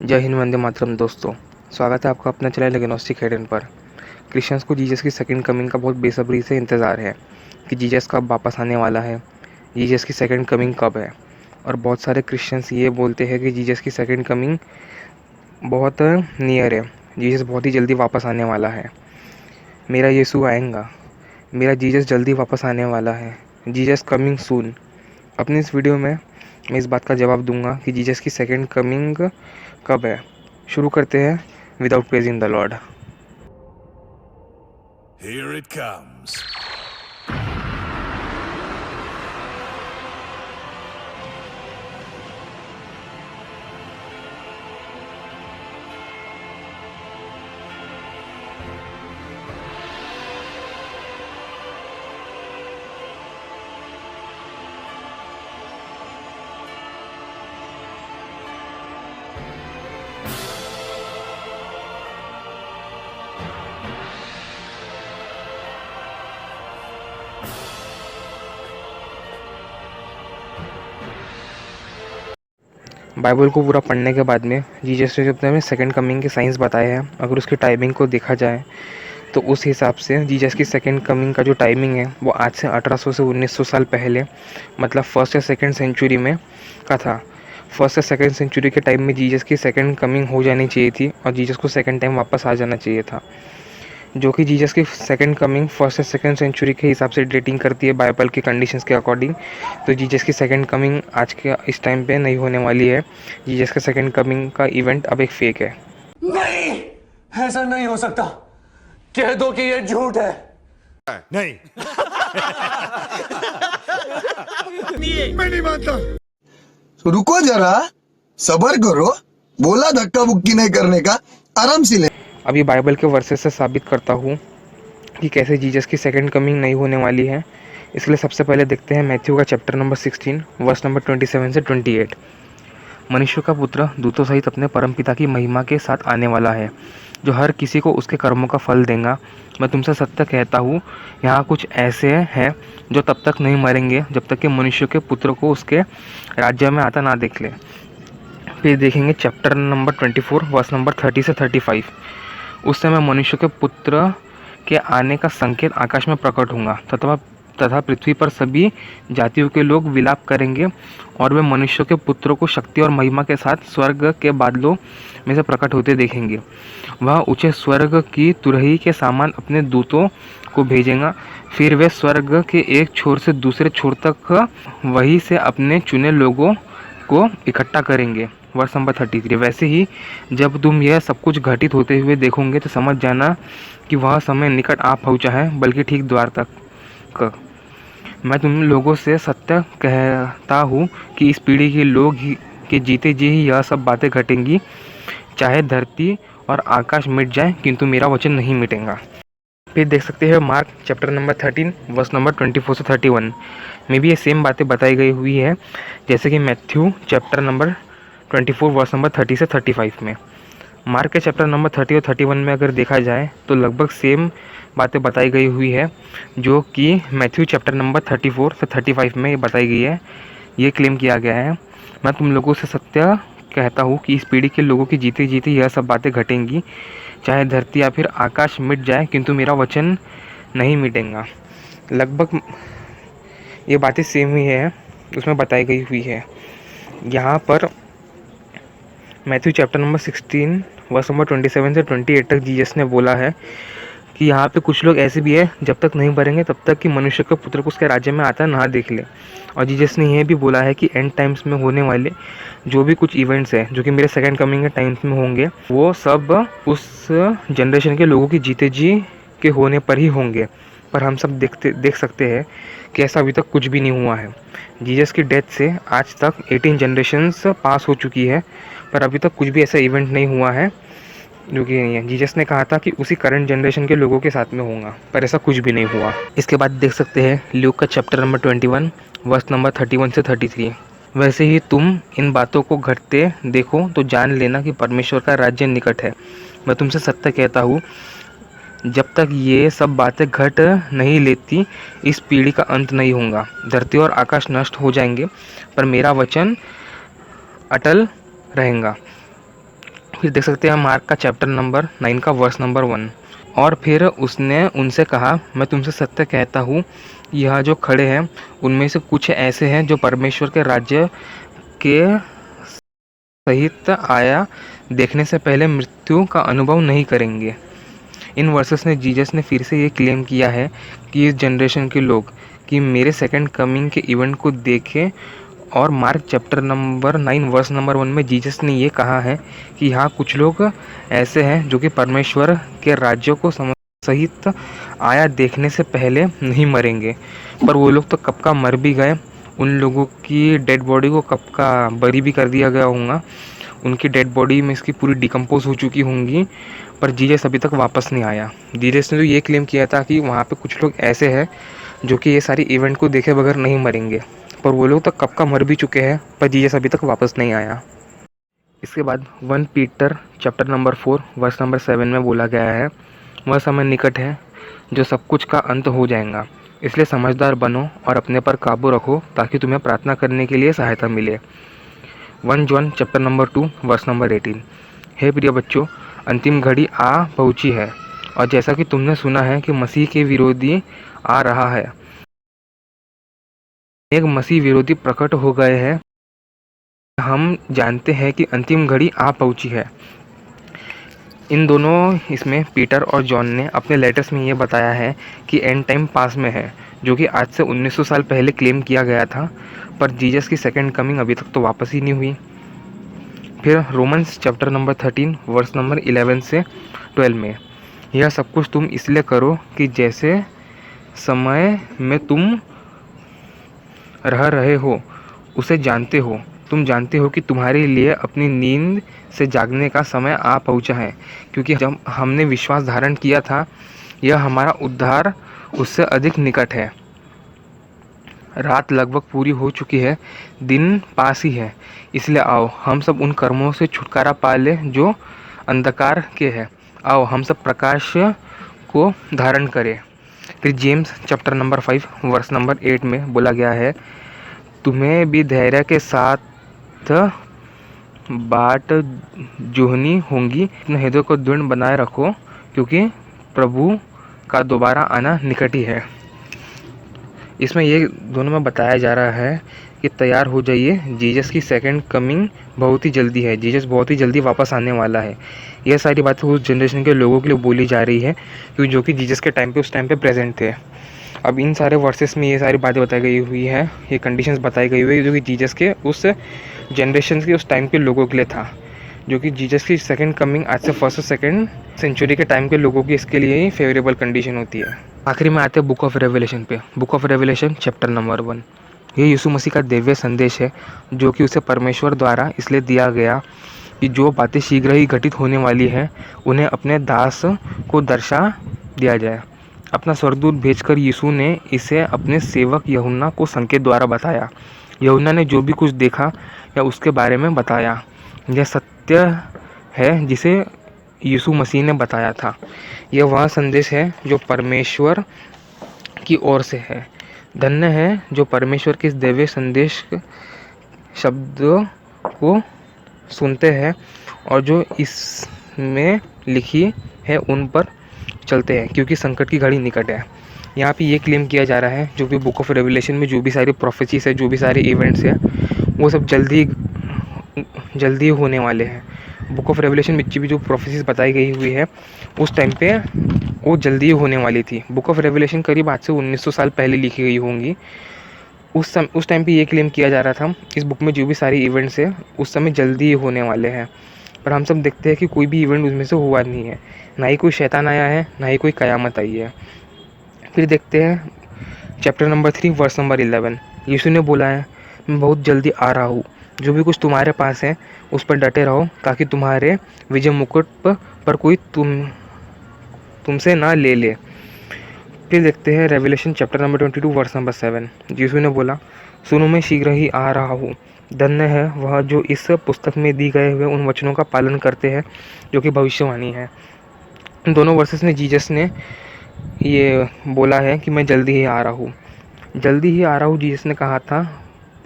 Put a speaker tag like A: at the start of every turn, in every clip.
A: जय हिंद, वंदे मातरम। दोस्तों, स्वागत है आपका अपना चैनल एग्नोस्टिक हेडन पर। क्रिश्चियंस को जीसस की सेकंड कमिंग का बहुत बेसब्री से इंतज़ार है कि जीसस कब वापस आने वाला है, जीसस की सेकंड कमिंग कब है। और बहुत सारे क्रिश्चियंस ये बोलते हैं कि जीसस की सेकंड कमिंग बहुत नियर है, जीसस बहुत ही जल्दी वापस आने वाला है। मेरा यीशु आएगा, मेरा जीसस जल्दी वापस आने वाला है, जीसस कमिंग सून। अपनी इस वीडियो में मैं इस बात का जवाब दूंगा कि जीसस की सेकंड कमिंग कब है। शुरू करते हैं without praising the Lord.
B: Here it comes.
A: Bible को पूरा पढ़ने के बाद में जीसस ने अपने सेकंड कमिंग के साइंस बताए हैं। अगर उसकी टाइमिंग को देखा जाए तो उस हिसाब से जीसस की सेकंड कमिंग का जो टाइमिंग है वो आज से 1800 से 1900 साल पहले, मतलब फर्स्ट या सेकंड सेंचुरी में का था। फर्स्ट या सेकंड सेंचुरी के टाइम में जीसस की सेकंड कमिंग हो जानी चाहिए थी और जीसस को सेकंड टाइम वापस आ जाना चाहिए था, जो कि जीसस की सेकंड कमिंग फर्स्ट या सेकंड सेंचुरी के हिसाब से डेटिंग करती है बाइबल के कंडीशंस के अकॉर्डिंग। तो जीसस की सेकंड कमिंग आज के इस टाइम पे नहीं होने वाली है। जीसस का सेकंड कमिंग का इवेंट अब एक फेक है।
C: नहीं, ऐसा नहीं हो सकता। कह दो कि ये झूठ है।
B: नहीं। मैं नहीं मानता।
D: तो रुको जरा, सबर करो। बोला धक्का बुक्की नहीं करने का, आराम से ले।
A: अभी बाइबल के वर्सेस से साबित करता हूँ कि कैसे जीसस की सेकंड कमिंग नहीं होने वाली है। इसलिए सबसे पहले देखते हैं मैथ्यू का चैप्टर नंबर 16 वर्स नंबर 27 से 28। मनुष्य का पुत्र दूतों सहित अपने परमपिता की महिमा के साथ आने वाला है, जो हर किसी को उसके कर्मों का फल देगा। मैं तुमसे सत्य कहता हूँ, यहाँ कुछ ऐसे हैं जो तब तक नहीं मरेंगे जब तक कि मनुष्य के पुत्र को उसके राज्य में आता ना देख ले। फिर देखेंगे चैप्टर नंबर 24 वर्स नंबर 30 से 35। उस समय मनुष्य के पुत्र के आने का संकेत आकाश में प्रकट होगा तथा पृथ्वी पर सभी जातियों के लोग विलाप करेंगे और वे मनुष्य के पुत्र को शक्ति और महिमा के साथ स्वर्ग के बादलों में से प्रकट होते देखेंगे। वह ऊंचे स्वर्ग की तुरही के समान अपने दूतों को भेजेगा। फिर वे स्वर्ग के एक छोर से दूसरे छोर तक वहीं से अपने चुने लोगों को इकट्ठा करेंगे। वर्ष नंबर 33। वैसे ही जब तुम यह सब कुछ घटित होते हुए देखोगे तो समझ जाना कि वह समय निकट आ पहुंचा है, बल्कि ठीक द्वार तक। मैं तुम लोगों से सत्य कहता हूँ कि इस पीढ़ी के लोग ही के जीते जी ही यह सब बातें घटेंगी। चाहे धरती और आकाश मिट जाए किंतु मेरा वचन नहीं मिटेगा। फिर देख सकते हैं Mark chapter number 13 verse number 24 से 31 में भी ये सेम बातें बताई गई हुई है जैसे कि Matthew chapter number 24 verse number 30 से 35 में। मार्क के चैप्टर नंबर 30 और 31 में अगर देखा जाए तो लगभग सेम बातें बताई गई हुई है जो कि मैथ्यू चैप्टर नंबर 34 से 35 में बताई गई है। ये क्लेम किया गया है, मैं तुम लोगों से सत्य कहता हूँ कि इस पीढ़ी के लोगों की जीते जीते यह सब बातें घटेंगी। चाहे धरती या फिर आकाश मिट जाए किंतु मेरा वचन नहीं मिटेगा। लगभग ये बातें सेम ही है, उसमें बताई गई हुई है। यहाँ पर Matthew chapter number 16 verse number 27 से 28 तक जीसस ने बोला है कि यहाँ पे कुछ लोग ऐसे भी है जब तक नहीं मरेंगे तब तक कि मनुष्य के पुत्र को उसके राज्य में आता ना देख ले। और जीसस ने यह भी बोला है कि एंड टाइम्स में होने वाले जो भी कुछ इवेंट्स हैं जो कि मेरे सेकंड कमिंग के टाइम्स में होंगे वो सब उस जनरेशन के लोगों की जीते जी के होने पर ही होंगे। पर हम सब देख सकते हैं कि ऐसा अभी तक कुछ भी नहीं हुआ है। जीसस की डेथ से आज तक 18 जनरेशन्स पास हो चुकी है, पर अभी तक कुछ भी ऐसा इवेंट नहीं हुआ है जो कि नहीं है। जीसस ने कहा था कि उसी करंट जनरेशन के लोगों के साथ में होगा, पर ऐसा कुछ भी नहीं हुआ। इसके बाद देख सकते हैं ल्यूक का चैप्टर नंबर 21 वर्स नंबर 31 से 33। वैसे ही तुम इन बातों को घटते देखो तो जान लेना कि परमेश्वर का राज्य निकट है। मैं तुमसे सत्य कहता हूँ, जब तक ये सब बातें घट नहीं लेती इस पीढ़ी का अंत नहीं होगा। धरती और आकाश नष्ट हो जाएंगे पर मेरा वचन अटल रहेगा। फिर देख सकते हैं मार्क का चैप्टर नंबर 9 का वर्स नंबर 1। और फिर उसने उनसे कहा, मैं तुमसे सत्य कहता हूँ, यह जो खड़े हैं उनमें से कुछ ऐसे हैं जो परमेश्वर के राज्य के सहित आया देखने से पहले मृत्यु का अनुभव नहीं करेंगे। इन वर्सेस में जीसस ने फिर से ये क्लेम किया है कि इस जनरेशन के लोग कि मेरे सेकंड कमिंग के इवेंट को देखें। और Mark chapter number 9 verse number 1 में जीसस ने ये कहा है कि यहाँ कुछ लोग ऐसे हैं जो कि परमेश्वर के राज्यों को सहित आया देखने से पहले नहीं मरेंगे। पर वो लोग तो कब का मर भी गए, उन लोगों की डेड बॉडी को कब का बरी भी कर दिया गया होगा, उनकी डेड बॉडी में इसकी पूरी डिकम्पोज हो चुकी होंगी, पर जीसस अभी तक वापस नहीं आया। जीसस ने तो ये क्लेम किया था कि वहाँ पे कुछ लोग ऐसे हैं जो कि ये सारी इवेंट को देखे बगैर नहीं मरेंगे, पर वो लोग तो कब का मर भी चुके हैं, पर जीसस अभी तक वापस नहीं आया। इसके बाद 1 Peter chapter number 4 verse number 7 में बोला गया है, वह समय निकट है जो सब कुछ का अंत हो जाएगा, इसलिए समझदार बनो और अपने पर काबू रखो ताकि तुम्हें प्रार्थना करने के लिए सहायता मिले। 1 John chapter number 2 verse number 18। हे प्रिय बच्चों, अंतिम घड़ी आ पहुंची है और जैसा कि तुमने सुना है कि मसीह के विरोधी आ रहा है, एक मसीह विरोधी प्रकट हो गए हैं। हम जानते हैं कि अंतिम घड़ी आ पहुंची है। इन दोनों इसमें पीटर और जॉन ने अपने लेटर्स में ये बताया है कि एंड टाइम पास में है, जो कि आज से 1900 साल पहले क्लेम किया गया था, पर जीसस की सेकंड कमिंग अभी तक तो वापस ही नहीं हुई। फिर Romans chapter number 13 verse number 11 से 12 में, यह सब कुछ तुम इसलिए करो कि जैसे समय में तुम रह रहे हो उसे जानते हो। तुम जानते हो कि तुम्हारे लिए अपनी नींद से जागने का समय आ पहुंचा है, क्योंकि जब हमने विश्वास धारण किया था, यह हमारा उद्धार उससे अधिक निकट है। रात लगभग पूरी हो चुकी है, दिन पास ही है, इसलिए आओ हम सब उन कर्मों से छुटकारा पा ले जो अंधकार के हैं। आओ हम सब प्रकाश को धारण करें। फिर James chapter number 5 verse number 8 में बोला गया है, तुम्हें भी धैर्य के साथ बाट जोहनी होंगी, अपने हृदय को दृढ़ बनाए रखो क्योंकि प्रभु का दोबारा आना निकट ही है। इसमें ये दोनों में बताया जा रहा है कि तैयार हो जाइए, जीसस की सेकंड कमिंग बहुत ही जल्दी है, जीसस बहुत ही जल्दी वापस आने वाला है। यह सारी बातें उस जनरेशन के लोगों के लिए बोली जा रही है क्योंकि जो कि जीसस के टाइम पे उस टाइम पे प्रेजेंट थे। अब इन सारे वर्सेस में ये सारी बातें बताई गई हुई है, ये कंडीशंस बताई गई हुई है जो कि जीसस के उस जनरेशन के उस टाइम के लोगों के लिए था, जो कि जीसस की सेकंड कमिंग आज से फर्स्ट और सेकंड सेंचुरी के टाइम के लोगों की इसके लिए ही फेवरेबल कंडीशन होती है। आखिरी में आते हैं बुक ऑफ रेवलेशन पे। Book of revelation chapter number 1, ये यीशु मसीह का दिव्य संदेश है जो कि उसे परमेश्वर द्वारा इसलिए दिया गया कि जो बातें शीघ्र ही घटित होने वाली हैं उन्हें अपने दास को दर्शा दिया जाए। अपना स्वर्गदूत भेजकर यीशु ने इसे अपने सेवक यूहन्ना को संकेत द्वारा बताया। यूहन्ना ने जो भी कुछ देखा या उसके बारे में बताया, यह सत्य है जिसे यीशु मसीह ने बताया था। यह वह संदेश है जो परमेश्वर की ओर से है। धन्य है जो परमेश्वर के इस दिव्य संदेश शब्दों को सुनते हैं और जो इसमें लिखी है उन पर चलते हैं, क्योंकि संकट की घड़ी निकट है। यहाँ पे ये क्लेम किया जा रहा है जो भी बुक ऑफ रेवलेशन में जो भी सारी प्रोफेसीज है, जो भी सारे इवेंट्स है, वो सब जल्दी होने वाले हैं। बुक ऑफ रेवलेशन में भी जो प्रोफेसीज बताई गई हुई है उस टाइम पे वो जल्दी होने वाली थी। बुक ऑफ रेवलेशन करीब आज से 1900 साल पहले लिखी गई होंगी। उस टाइम पे ये क्लेम किया जा रहा था इस बुक में जो भी सारी इवेंट्स है उस समय जल्दी होने वाले हैं, पर हम सब देखते हैं कि कोई भी इवेंट उसमें से हुआ नहीं है, ना ही कोई शैतान आया है, ना ही कोई कयामत आई है। फिर देखते हैं चैप्टर नंबर 3 वर्स नंबर 11। यीशु ने बोला है, मैं बहुत जल्दी आ रहा हूँ, जो भी कुछ तुम्हारे पास है उस पर डटे रहो ताकि तुम्हारे विजय मुकुट पर कोई तुमसे ना ले ले। फिर देखते हैं Revelation chapter number 22 verse number 7। यीशु ने बोला, सुनो मैं शीघ्र ही आ रहा हूँ, धन्य है वह जो इस पुस्तक में दी गए हुए उन वचनों का पालन करते हैं जो कि भविष्यवाणी है। इन दोनों वर्सेस में जीसस ने ये बोला है कि मैं जल्दी ही आ रहा हूँ। जल्दी ही आ रहा हूँ जीसस ने कहा था,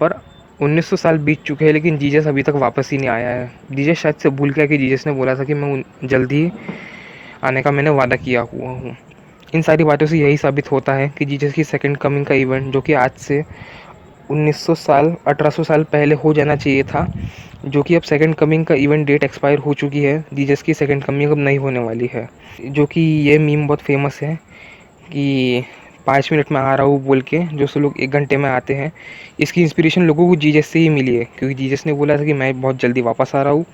A: पर 1900 साल बीत चुके हैं लेकिन जीसस अभी तक वापस ही नहीं आया है। जीसस शायद से भूल गया कि जीसस ने बोला था कि मैं जल्दी आने का मैंने वादा किया हुआ हूँ। इन सारी बातों से यही साबित होता है कि जीसस की सेकंड कमिंग का इवेंट, जो कि आज से 1900 साल 1800 साल पहले हो जाना चाहिए था, जो कि अब सेकंड कमिंग का इवेंट डेट एक्सपायर हो चुकी है। जीसस की सेकंड कमिंग अब नहीं होने वाली है। जो कि ये मीम बहुत फेमस है कि 5 मिनट में आ रहा हूँ बोल के जो सो लोग 1 घंटे में आते हैं। इसकी इंस्पिरेशन लोगों को जीसस से ही मिली है, क्योंकि जीसस ने बोला था कि मैं बहुत जल्दी वापस आ रहा हूँ,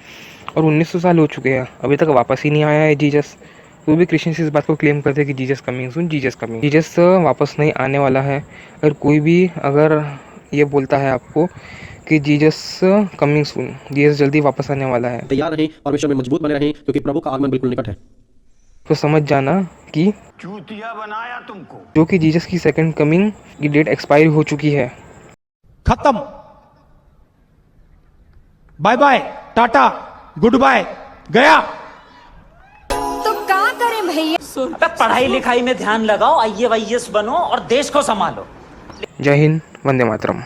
A: और 1900 साल हो चुके हैं अभी तक वापस ही नहीं आया है जीसस। तो भी क्रिश्चियंस इस बात को क्लेम करते हैं कि Jesus coming soon, Jesus coming. Jesus वापस नहीं आने वाला है। अगर कोई भी अगर ये बोलता है आपको कि जीसस कमिंग सून, जीसस जल्दी वापस आने वाला है,
E: तैयार रहें, परमेश्वर में मजबूत बने रहें, क्योंकि प्रभु का आगमन बिल्कुल निकट है।
A: तो समझ जाना कि
B: चूतिया बनाया तुमको।
A: जो कि जीसस की सेकंड कमिंग की डेट एक्सपायर हो चुकी है।
F: खत्म। Bye bye, tata, goodbye, गया।
G: तो क्या करें भैया?
H: अबे पढ़ाई लिखाई में ध्यान लगाओ, IAS बनो और देश को संभालो।
A: जय हिंद, वंदे मातरम।